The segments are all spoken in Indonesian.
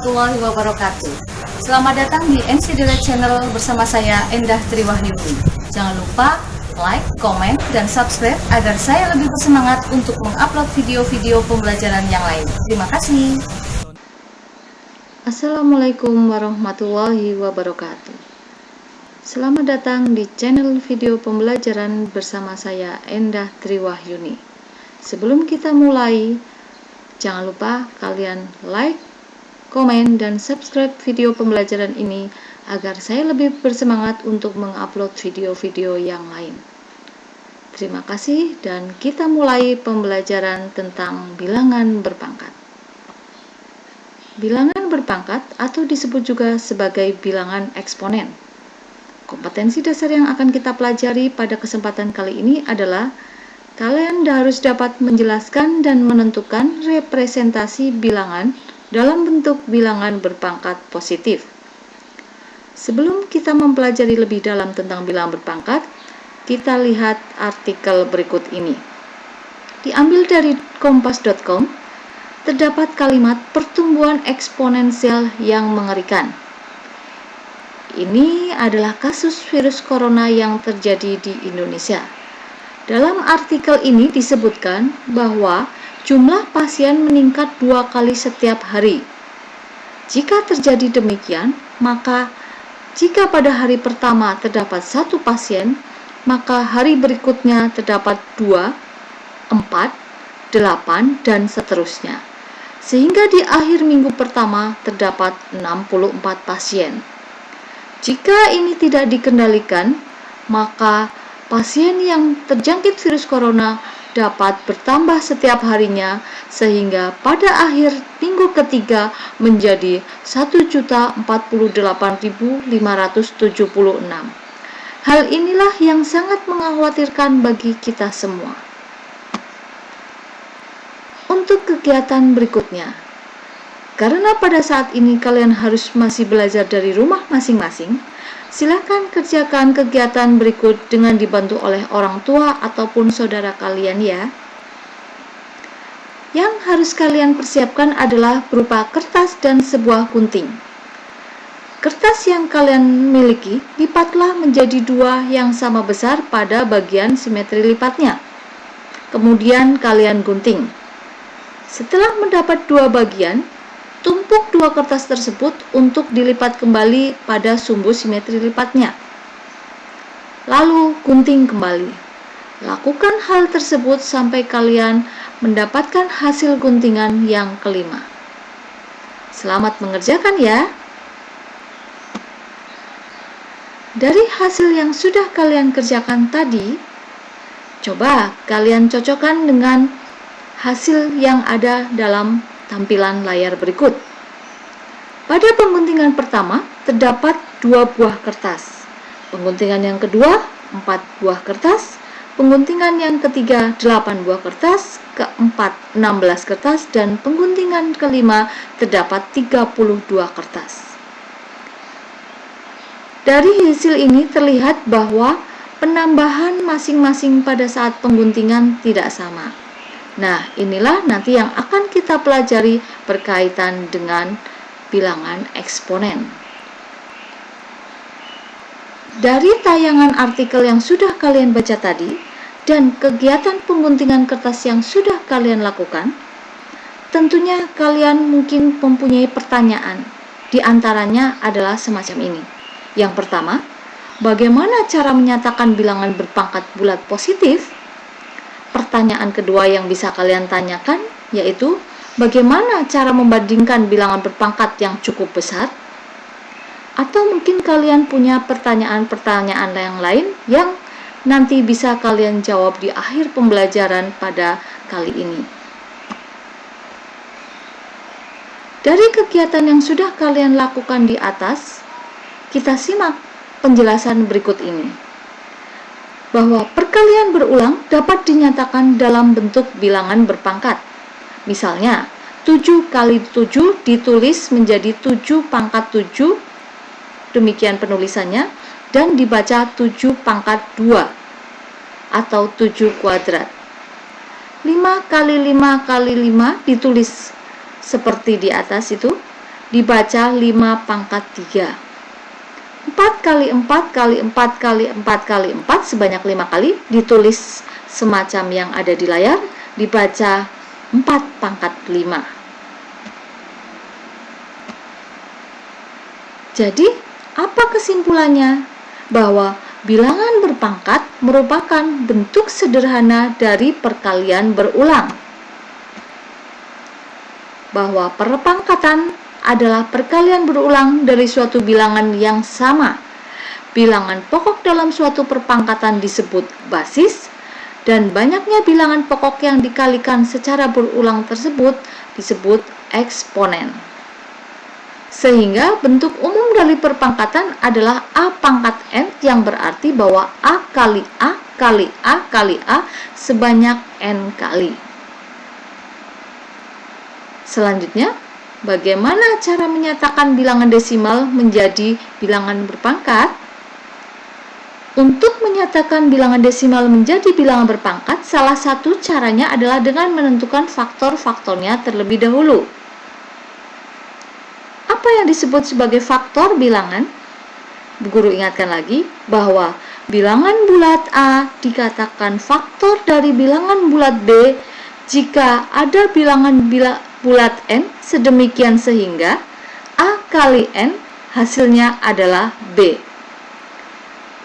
warahmatullahi wabarakatuh. Selamat datang di NCDLED Channel bersama saya Endah Triwahyuni. Jangan lupa like, komen, dan subscribe agar saya lebih bersemangat untuk mengupload video-video pembelajaran yang lain. Terima kasih. Assalamualaikum warahmatullahi wabarakatuh. Selamat datang di channel video pembelajaran bersama saya Endah Triwahyuni. Sebelum kita mulai, jangan lupa kalian like, komen, dan subscribe video pembelajaran ini agar saya lebih bersemangat untuk mengupload video-video yang lain. Terima kasih dan kita mulai pembelajaran tentang bilangan berpangkat. Bilangan berpangkat atau disebut juga sebagai bilangan eksponen. Kompetensi dasar yang akan kita pelajari pada kesempatan kali ini adalah kalian harus dapat menjelaskan dan menentukan representasi bilangan dalam bentuk bilangan berpangkat positif. Sebelum kita mempelajari lebih dalam tentang bilangan berpangkat, kita lihat artikel berikut ini. Diambil dari kompas.com, terdapat kalimat pertumbuhan eksponensial yang mengerikan. Ini adalah kasus virus corona yang terjadi di Indonesia. Dalam artikel ini disebutkan bahwa jumlah pasien meningkat 2 kali setiap hari. Jika terjadi demikian, maka jika pada hari pertama terdapat 1 pasien, maka hari berikutnya terdapat 2, 4, 8, dan seterusnya. Sehingga di akhir minggu pertama terdapat 64 pasien. Jika ini tidak dikendalikan, maka pasien yang terjangkit virus corona dapat bertambah setiap harinya sehingga pada akhir minggu ketiga menjadi 1.048.576. Hal inilah yang sangat mengkhawatirkan bagi kita semua. Untuk kegiatan berikutnya, karena pada saat ini kalian harus masih belajar dari rumah masing-masing, silakan kerjakan kegiatan berikut dengan dibantu oleh orang tua ataupun saudara kalian ya. Yang harus kalian persiapkan adalah berupa kertas dan sebuah gunting. Kertas yang kalian miliki lipatlah menjadi 2 yang sama besar pada bagian simetri lipatnya. Kemudian kalian gunting. Setelah mendapat 2 bagian, tumpuk 2 kertas tersebut untuk dilipat kembali pada sumbu simetri lipatnya. Lalu gunting kembali. Lakukan hal tersebut sampai kalian mendapatkan hasil guntingan yang kelima. Selamat mengerjakan ya. Dari hasil yang sudah kalian kerjakan tadi, coba kalian cocokkan dengan hasil yang ada dalam tampilan layar berikut. Pada pengguntingan pertama terdapat 2 buah kertas. Pengguntingan yang kedua 4 buah kertas. Pengguntingan yang ketiga 8 buah kertas. Keempat 16 kertas. Dan pengguntingan kelima terdapat 32 kertas. Dari hasil ini terlihat bahwa penambahan masing-masing pada saat pengguntingan tidak sama. Nah, inilah nanti yang akan kita pelajari berkaitan dengan bilangan eksponen. Dari tayangan artikel yang sudah kalian baca tadi dan kegiatan pengguntingan kertas yang sudah kalian lakukan, tentunya kalian mungkin mempunyai pertanyaan. Di antaranya adalah semacam ini. Yang pertama, bagaimana cara menyatakan bilangan berpangkat bulat positif? Pertanyaan kedua yang bisa kalian tanyakan yaitu bagaimana cara membandingkan bilangan berpangkat yang cukup besar? Atau mungkin kalian punya pertanyaan-pertanyaan yang lain yang nanti bisa kalian jawab di akhir pembelajaran pada kali ini. Dari kegiatan yang sudah kalian lakukan di atas, kita simak penjelasan berikut ini. Bahwa perkalian berulang dapat dinyatakan dalam bentuk bilangan berpangkat. Misalnya, 7 kali 7 ditulis menjadi 7 pangkat 7, demikian penulisannya, dan dibaca 7 pangkat 2, atau 7 kuadrat. 5 kali 5 kali 5 ditulis seperti di atas itu, dibaca 5 pangkat 3. 4 kali 4 kali 4 kali 4 kali 4 sebanyak 5 kali, ditulis semacam yang ada di layar, dibaca 4 pangkat 5. Jadi, apa kesimpulannya? Bahwa bilangan berpangkat merupakan bentuk sederhana dari perkalian berulang. Bahwa perpangkatan adalah perkalian berulang dari suatu bilangan yang sama. Bilangan pokok dalam suatu perpangkatan disebut basis, dan banyaknya bilangan pokok yang dikalikan secara berulang tersebut disebut eksponen. Sehingga bentuk umum dari perpangkatan adalah A pangkat N, yang berarti bahwa A kali A kali A kali A sebanyak N kali. Selanjutnya, bagaimana cara menyatakan bilangan desimal menjadi bilangan berpangkat? Untuk menyatakan bilangan desimal menjadi bilangan berpangkat, salah satu caranya adalah dengan menentukan faktor-faktornya terlebih dahulu. Apa yang disebut sebagai faktor bilangan? Bu Guru ingatkan lagi bahwa bilangan bulat A dikatakan faktor dari bilangan bulat B jika ada bilangan bulat N sedemikian sehingga A kali N hasilnya adalah B.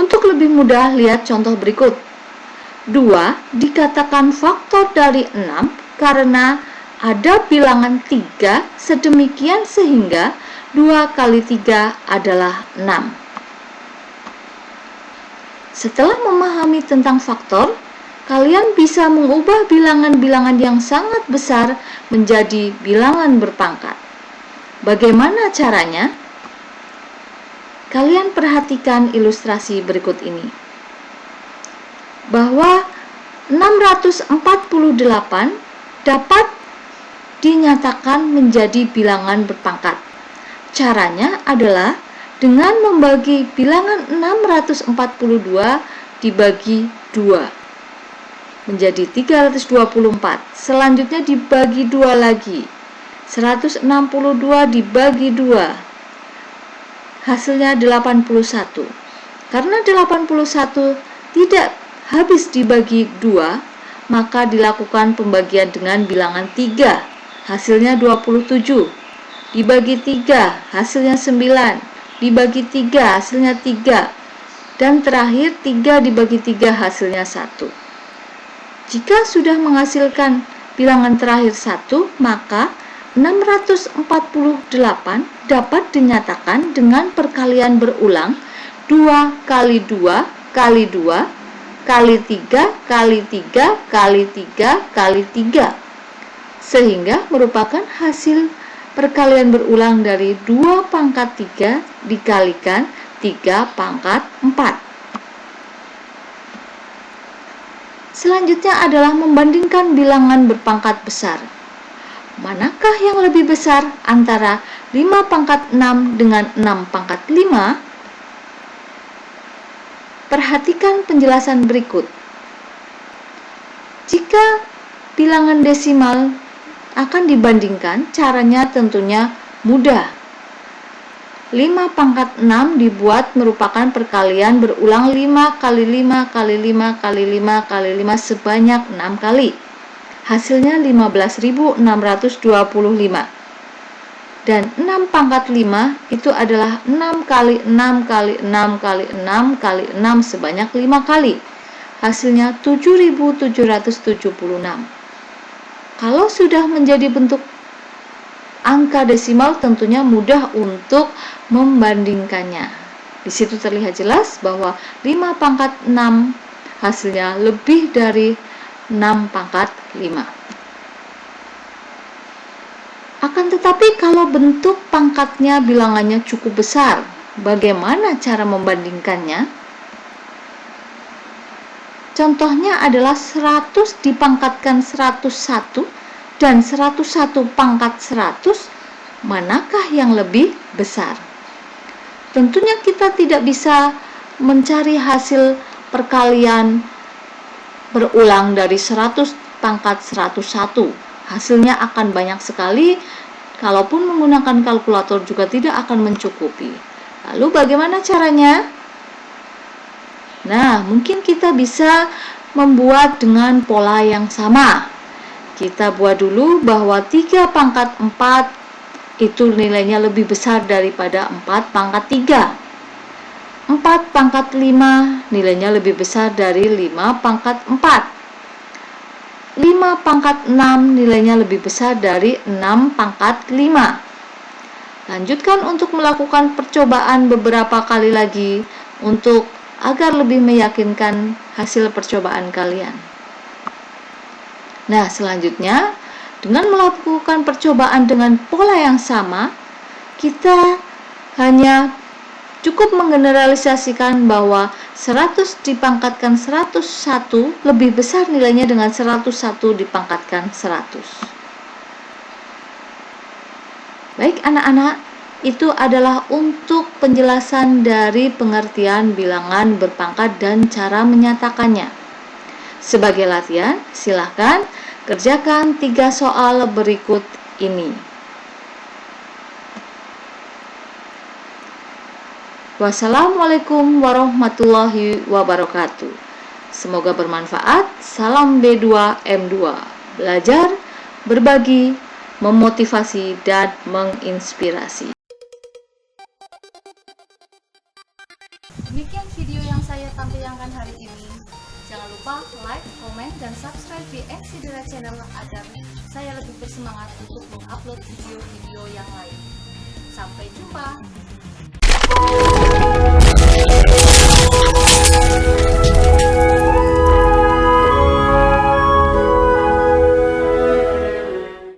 Untuk lebih mudah, lihat contoh berikut. 2 dikatakan faktor dari 6 karena ada bilangan 3 sedemikian sehingga 2 kali 3 adalah 6. Setelah memahami tentang faktor, kalian bisa mengubah bilangan-bilangan yang sangat besar menjadi bilangan berpangkat. Bagaimana caranya? Kalian perhatikan ilustrasi berikut ini. Bahwa 648 dapat dinyatakan menjadi bilangan berpangkat. Caranya adalah dengan membagi bilangan 642 dibagi 2 menjadi 324. Selanjutnya dibagi 2 lagi. 162 dibagi 2. Hasilnya 81. Karena 81 tidak habis dibagi 2, maka dilakukan pembagian dengan bilangan 3. Hasilnya 27. Dibagi 3, hasilnya 9. Dibagi 3, hasilnya 3. Dan terakhir 3 dibagi 3, hasilnya 1. Jika sudah menghasilkan bilangan terakhir 1, maka 648 dapat dinyatakan dengan perkalian berulang 2 kali 2 kali 2 kali 3 kali 3 kali 3 kali 3, sehingga merupakan hasil perkalian berulang dari 2 pangkat 3 dikalikan 3 pangkat 4. Selanjutnya adalah membandingkan bilangan berpangkat besar. Manakah yang lebih besar antara 5 pangkat 6 dengan 6 pangkat 5? Perhatikan penjelasan berikut. Jika bilangan desimal akan dibandingkan, caranya tentunya mudah. 5 pangkat 6 dibuat merupakan perkalian berulang 5 kali 5 kali 5 kali 5 kali 5 sebanyak 6 kali. Hasilnya 15.625. Dan 6 pangkat 5 itu adalah 6 kali 6 kali 6 kali 6 kali 6 sebanyak 5 kali. Hasilnya 7.776. Kalau sudah menjadi bentuk angka desimal, tentunya mudah untuk membandingkannya. Di situ terlihat jelas bahwa 5 pangkat 6 hasilnya lebih dari 6 pangkat 5. Akan tetapi kalau bentuk pangkatnya bilangannya cukup besar, bagaimana cara membandingkannya? Contohnya adalah 100 dipangkatkan 101 dan 101 pangkat 100, manakah yang lebih besar? Tentunya kita tidak bisa mencari hasil perkalian berulang dari 100 pangkat 101. Hasilnya akan banyak sekali Kalaupun menggunakan kalkulator juga tidak akan mencukupi. Lalu bagaimana caranya? Nah, mungkin kita bisa membuat dengan pola yang sama. Kita buat dulu bahwa 3 pangkat 4 itu nilainya lebih besar daripada 4 pangkat 3. 4 pangkat 5 nilainya lebih besar dari 5 pangkat 4. 5 pangkat 6 nilainya lebih besar dari 6 pangkat 5. Lanjutkan untuk melakukan percobaan beberapa kali lagi agar lebih meyakinkan hasil percobaan kalian. Nah, selanjutnya dengan melakukan percobaan dengan pola yang sama, kita hanya cukup menggeneralisasikan bahwa 100 dipangkatkan 101 lebih besar nilainya dengan 101 dipangkatkan 100. Baik anak-anak, itu adalah untuk penjelasan dari pengertian bilangan berpangkat dan cara menyatakannya. Sebagai latihan, silakan kerjakan 3 soal berikut ini. Wassalamualaikum warahmatullahi wabarakatuh. Semoga bermanfaat. Salam B2M2. Belajar, berbagi, memotivasi, dan menginspirasi. Demikian video yang saya tampilkan hari ini. Jangan lupa like, komen, dan subscribe di NCDera Channel agar saya lebih bersemangat untuk mengupload video-video yang lain. Sampai jumpa!